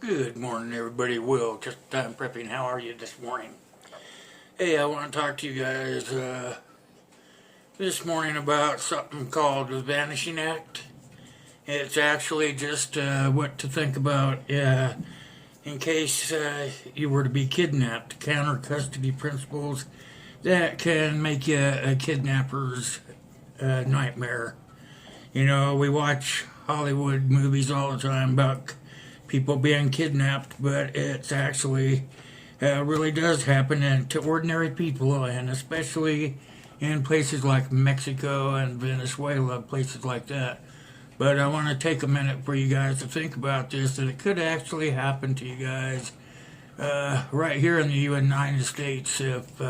Good morning, everybody. Will, just time prepping. How are you this morning? Hey, I want to talk to you guys this morning about something called the Vanishing Act. It's actually just what to think about in case you were to be kidnapped. Counter custody principles that can make you a kidnapper's nightmare. You know, we watch Hollywood movies all the time about people being kidnapped, but it's actually really does happen to ordinary people, and especially in places like Mexico and Venezuela, places like that. But I want to take a minute for you guys to think about this, that it could actually happen to you guys right here in the United States if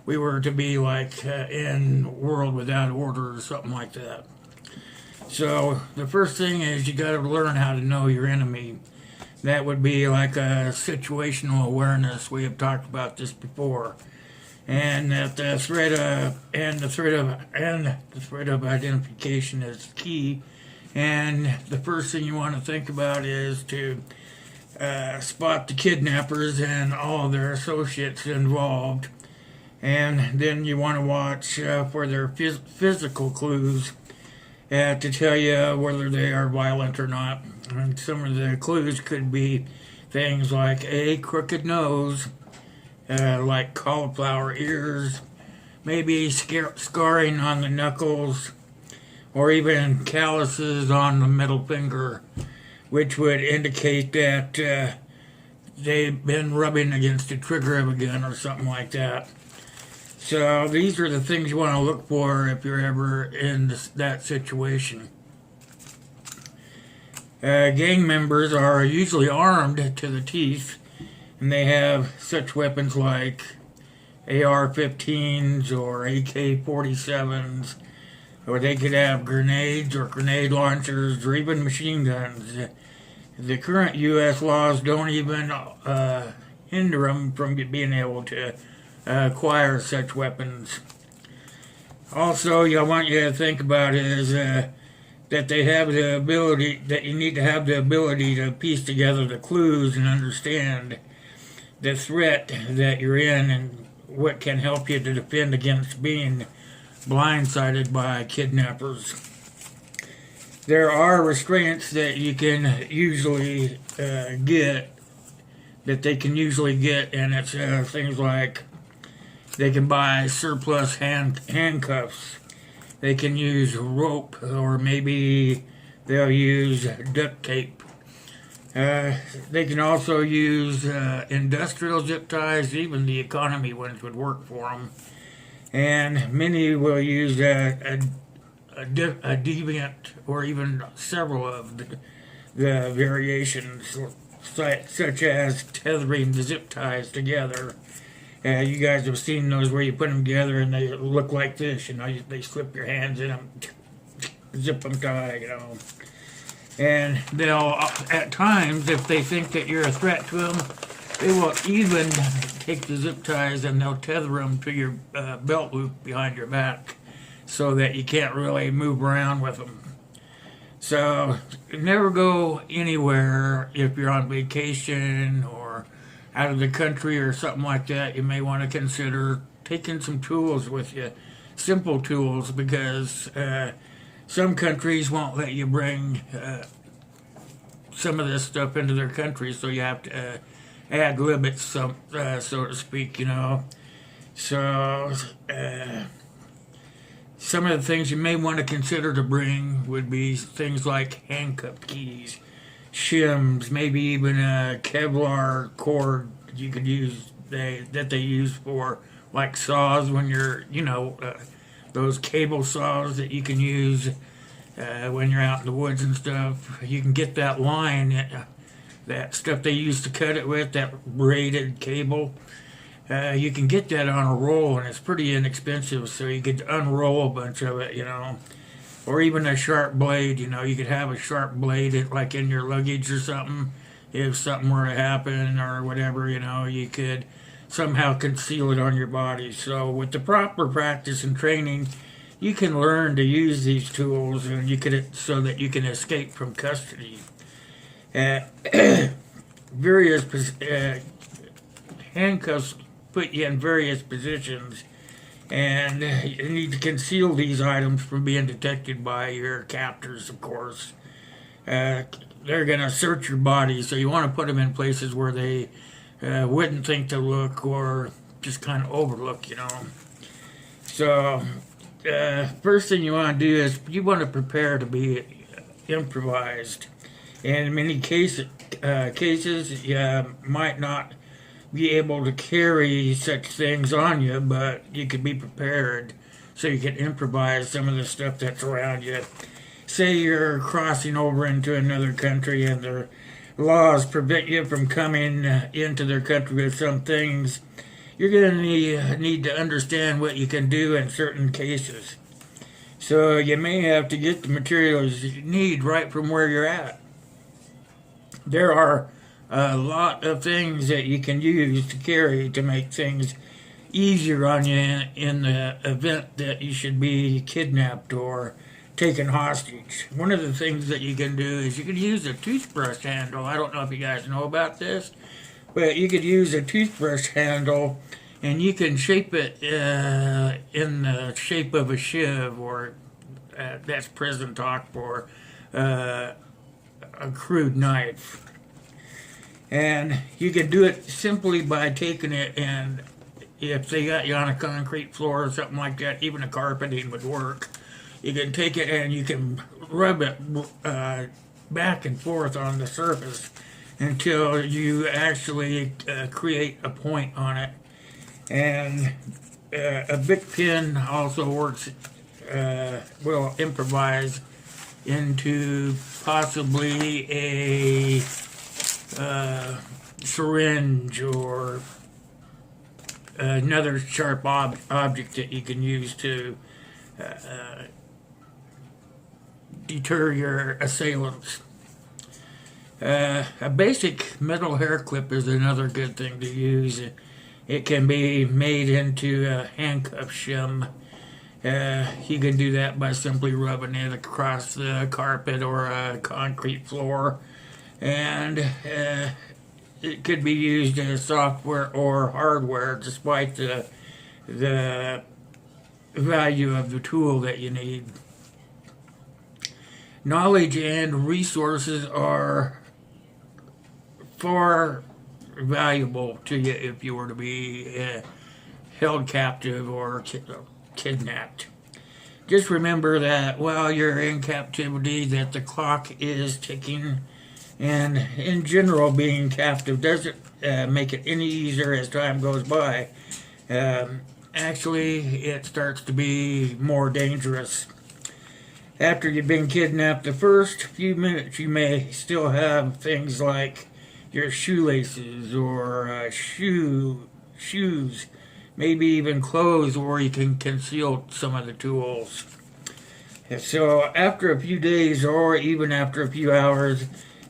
we were to be like in a world without order or something like that. So the first thing is you got to learn how to know your enemy. That would be like a situational awareness. We have talked about this before, and that the threat of identification is key. And the first thing you want to think about is to spot the kidnappers and all their associates involved, and then you want to watch for their physical clues to tell you whether they are violent or not. And some of the clues could be things like a crooked nose, like cauliflower ears, maybe scarring on the knuckles, or even calluses on the middle finger, which would indicate that they've been rubbing against the trigger of a gun or something like that. So these are the things you want to look for if you're ever in that situation. Gang members are usually armed to the teeth, and they have such weapons like AR-15s or AK-47s, or they could have grenades or grenade launchers or even machine guns. The current U.S. laws don't even hinder them from being able to acquire such weapons. Also, I want you to think about is that they have the ability, that you need to have the ability to piece together the clues and understand the threat that you're in and what can help you to defend against being blindsided by kidnappers. There are restraints that you can usually get, that they can usually get, and it's things like they can buy surplus handcuffs. They can use rope, or maybe they'll use duct tape. They can also use industrial zip ties. Even the economy ones would work for them. And many will use a deviant, or even several of the variations, such as tethering the zip ties together. You guys have seen those where you put them together and they look like this, you know, they slip your hands in them, zip them tight, you know. And they'll, at times, if they think that you're a threat to them, they will even take the zip ties and they'll tether them to your belt loop behind your back so that you can't really move around with them. So never go anywhere if you're on vacation or out of the country or something like that. You may want to consider taking some tools with you, simple tools, because some countries won't let you bring some of this stuff into their country, so you have to ad lib it, so to speak, you know. So some of the things you may want to consider to bring would be things like handcuff keys, shims, maybe even a Kevlar cord you could use, that they use for like saws when you're, you know, those cable saws that you can use when you're out in the woods and stuff. You can get that line, that stuff they used to cut it with, that braided cable. You can get that on a roll, and it's pretty inexpensive, so you could unroll a bunch of it, you know. Or even a sharp blade, you know, you could have a sharp blade like in your luggage or something. If something were to happen or whatever, you know, you could somehow conceal it on your body. So with the proper practice and training, you can learn to use these tools, and you can, so that you can escape from custody. various handcuffs put you in various positions, and you need to conceal these items from being detected by your captors, of course. They're going to search your body, so you want to put them in places where they wouldn't think to look or just kind of overlook, So, first thing you want to do is you want to prepare to be improvised. And in many cases, you might not be able to carry such things on you, but you could be prepared so you can improvise some of the stuff that's around you. Say you're crossing over into another country and their laws prevent you from coming into their country with some things. You're going to need to understand what you can do in certain cases. So you may have to get the materials you need right from where you're at. There are a lot of things that you can use to carry to make things easier on you in the event that you should be kidnapped or taken hostage. One of the things that you can do is you can use a toothbrush handle. I don't know if you guys know about this, but you could use a toothbrush handle and you can shape it in the shape of a shiv, or that's prison talk for a crude knife. And you can do it simply by taking it, and if they got you on a concrete floor or something like that, even a carpeting would work. You can take it and you can rub it back and forth on the surface until you actually create a point on it. And a Bic pen also works, will improvise into possibly a syringe or another sharp object that you can use to deter your assailants. A basic metal hair clip is another good thing to use. It can be made into a handcuff shim. You can do that by simply rubbing it across the carpet or a concrete floor. And it could be used as software or hardware, despite the value of the tool that you need. Knowledge and resources are far valuable to you if you were to be held captive or kidnapped. Just remember that while you're in captivity, that the clock is ticking. And in general, being captive doesn't make it any easier as time goes by. Actually, it starts to be more dangerous. After you've been kidnapped, the first few minutes you may still have things like your shoelaces or shoes, maybe even clothes where you can conceal some of the tools. So after a few days or even after a few hours,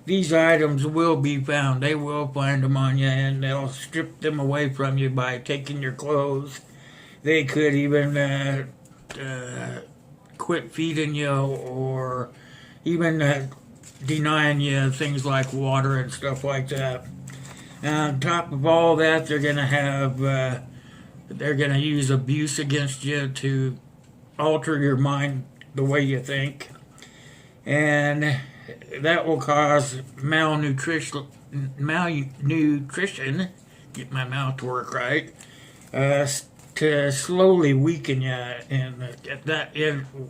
these items will be found. They will find them on you, and they'll strip them away from you by taking your clothes. They could even quit feeding you or even denying you things like water and stuff like that. And on top of all that, they're going to use abuse against you to alter your mind the way you think. And that will cause malnutrition, get my mouth to work right, to slowly weaken you. And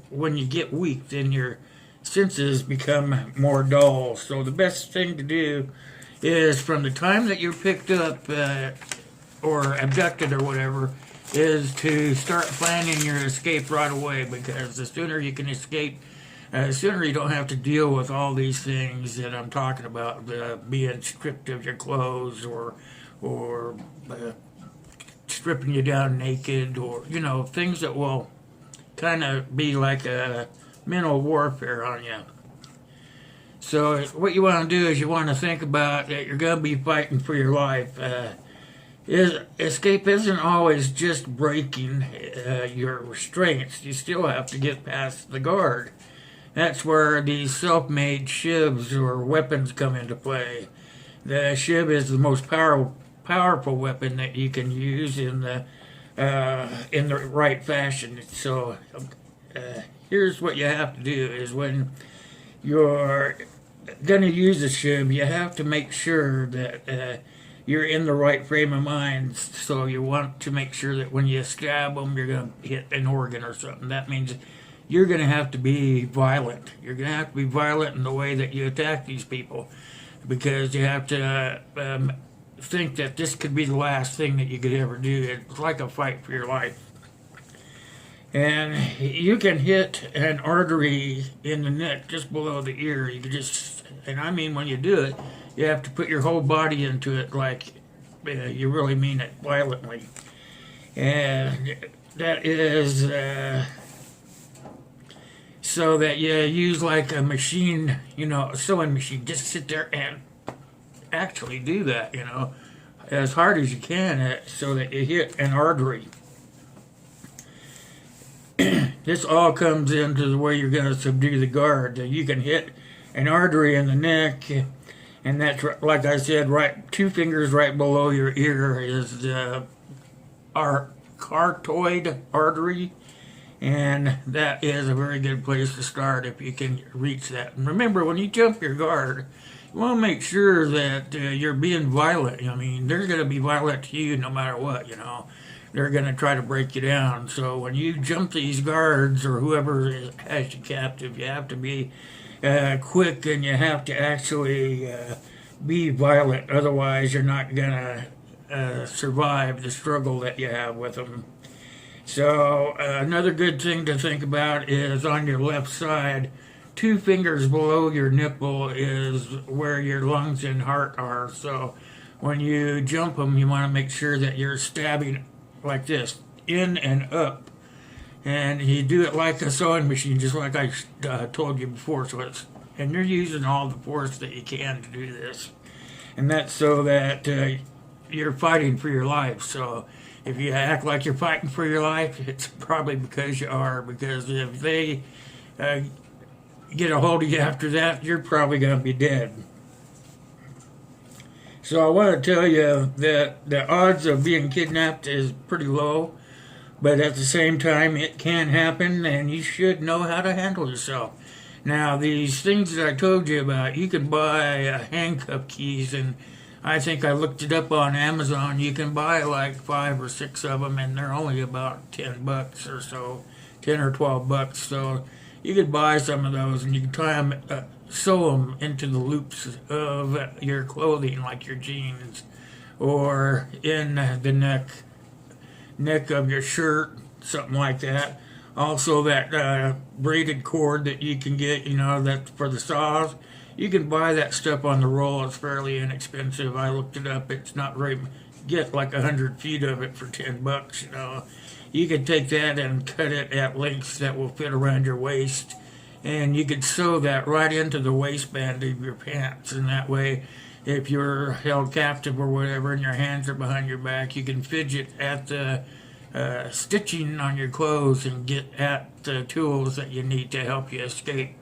when you get weak, then your senses become more dull. So the best thing to do is, from the time that you're picked up or abducted or whatever, is to start planning your escape right away, because the sooner you can escape, the sooner you don't have to deal with all these things that I'm talking about, being stripped of your clothes or stripping you down naked, or things that will kind of be like a mental warfare on you. So what you want to do is you want to think about that you're going to be fighting for your life. Escape isn't always just breaking your restraints. You still have to get past the guard. That's where these self-made shivs or weapons come into play. the shib is the most powerful weapon that you can use in the right fashion. So here's what you have to do: is when you're going to use a shib, you have to make sure that you're in the right frame of mind. So you want to make sure that when you stab them, you're going to hit an organ or something. That means you're going to have to be violent. You're going to have to be violent in the way that you attack these people, because you have to think that this could be the last thing that you could ever do. It's like a fight for your life. And you can hit an artery in the neck just below the ear. You can just, and I mean, when you do it, you have to put your whole body into it, like you really mean it, violently. And that is so that you use like a machine, a sewing machine. Just sit there and actually do that, as hard as you can, so that you hit an artery. This all comes into the way you're going to subdue the guard. You can hit an artery in the neck, and that's, like I said, right 2 fingers right below your ear is the carotid artery, and that is a very good place to start if you can reach that. And remember, when you jump your guard, you want to make sure that you're being violent. I mean, they're going to be violent to you no matter what, They're going to try to break you down. So when you jump these guards or whoever has you captive, you have to be quick, and you have to actually be violent. Otherwise, you're not going to survive the struggle that you have with them. So another good thing to think about is on your left side, 2 fingers below your nipple is where your lungs and heart are. So when you jump them, you want to make sure that you're stabbing like this, in and up. And you do it like a sewing machine, just like I told you before. And you're using all the force that you can to do this. And that's so that you're fighting for your life. So if you act like you're fighting for your life, it's probably because you are. Because if they get a hold of you after that, you're probably going to be dead. So I want to tell you that the odds of being kidnapped is pretty low, but at the same time, it can happen, and you should know how to handle yourself. Now, these things that I told you about, you can buy handcuff keys, and I think I looked it up on Amazon. You can buy like 5 or 6 of them, and they're only about $10 or so, 10 or 12 bucks. So you could buy some of those, and you can tie them, sew them into the loops of your clothing, like your jeans, or in the neck of your shirt, something like that. Also, that braided cord that you can get, that's for the saws. You can buy that stuff on the roll. It's fairly inexpensive. I looked it up. It's not very. Get like 100 feet of it for $10. You can take that and cut it at lengths that will fit around your waist, and you could sew that right into the waistband of your pants. And that way, if you're held captive or whatever, and your hands are behind your back, you can fidget at the stitching on your clothes and get at the tools that you need to help you escape.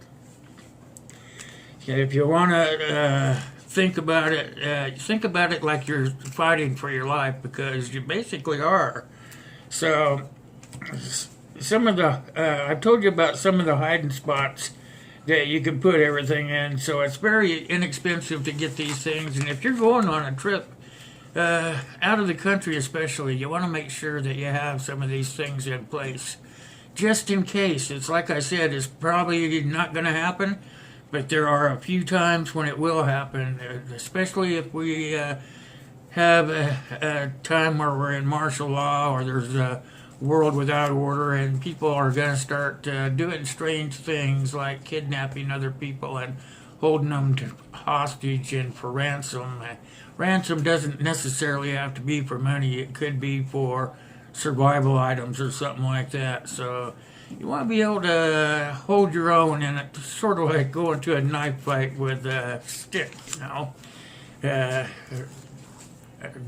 If you want to think about it like you're fighting for your life, because you basically are. So some of the I've told you about some of the hiding spots that you can put everything in. So it's very inexpensive to get these things. And if you're going on a trip out of the country especially, you want to make sure that you have some of these things in place, just in case. It's like I said, it's probably not going to happen, but there are a few times when it will happen, especially if we have a time where we're in martial law, or there's a world without order, and people are going to start doing strange things like kidnapping other people and holding them to hostage and for ransom. Ransom doesn't necessarily have to be for money. It could be for survival items or something like that. So you want to be able to hold your own, and it's sort of like going to a knife fight with a stick,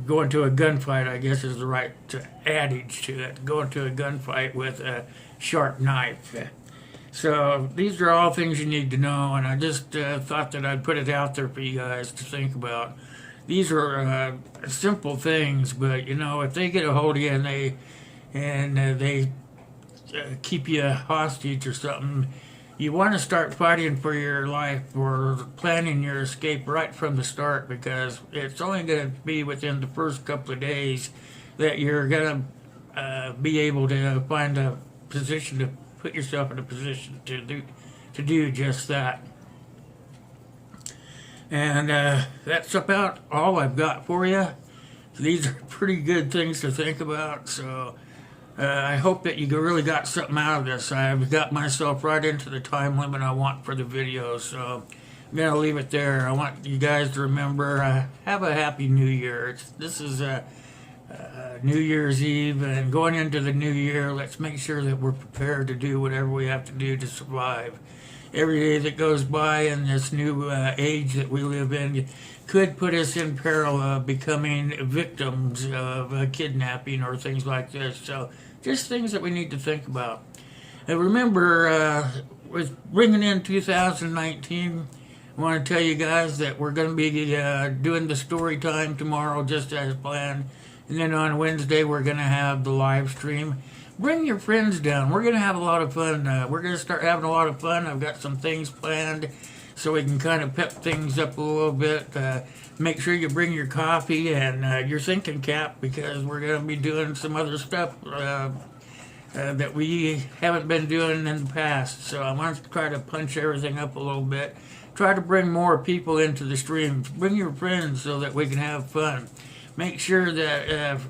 going to a gunfight, I guess, is the right adage to it. Going to a gunfight with a sharp knife. So these are all things you need to know, and I just thought that I'd put it out there for you guys to think about. these are simple things, but you know, if they get a hold of you and they keep you hostage or something, you want to start fighting for your life or planning your escape right from the start, because it's only going to be within the first couple of days that you're going to be able to find a position to put yourself in a position to do just that. And that's about all I've got for you. These are pretty good things to think about, so I hope that you really got something out of this. I've got myself right into the time limit I want for the video, so I'm going to leave it there. I want you guys to remember, have a happy New Year. This is New Year's Eve, and going into the new year, let's make sure that we're prepared to do whatever we have to do to survive. Every day that goes by in this new age that we live in could put us in peril of becoming victims of kidnapping or things like this. So just things that we need to think about. And remember, with bringing in 2019, I want to tell you guys that we're going to be doing the story time tomorrow just as planned. And then on Wednesday, we're going to have the live stream. Bring your friends down. We're going to have a lot of fun. We're going to start having a lot of fun. I've got some things planned so we can kind of pep things up a little bit. Make sure you bring your coffee and your thinking cap, because we're going to be doing some other stuff that we haven't been doing in the past. So I want to try to punch everything up a little bit. Try to bring more people into the stream. Bring your friends so that we can have fun. Make sure that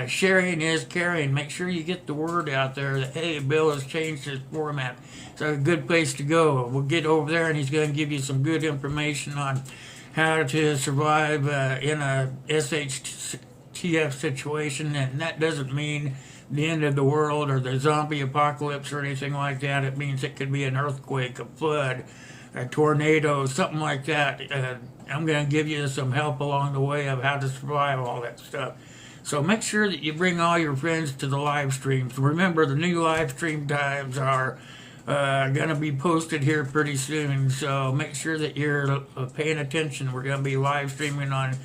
sharing is caring. Make sure you get the word out there that, hey, Bill has changed his format. It's a good place to go. We'll get over there and he's going to give you some good information on how to survive in a shtf situation. And that doesn't mean the end of the world or the zombie apocalypse or anything like that. It means it could be an earthquake, a flood, a tornado, something like that. I'm going to give you some help along the way of how to survive all that stuff. So make sure that you bring all your friends to the live streams. Remember, the new live stream times are going to be posted here pretty soon. So make sure that you're paying attention. We're going to be live streaming on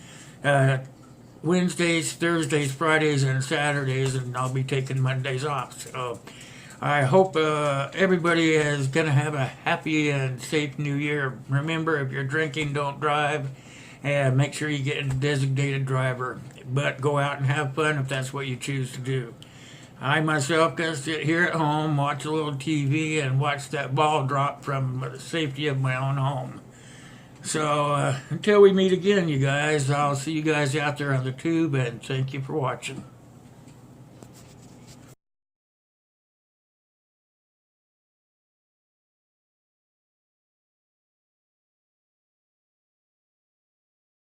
Wednesdays, Thursdays, Fridays, and Saturdays, and I'll be taking Mondays off. So I hope everybody is going to have a happy and safe New Year. Remember, if you're drinking, don't drive. And make sure you get a designated driver. But go out and have fun if that's what you choose to do. I myself can sit here at home, watch a little TV, and watch that ball drop from the safety of my own home. So until we meet again, you guys, I'll see you guys out there on the tube, and thank you for watching.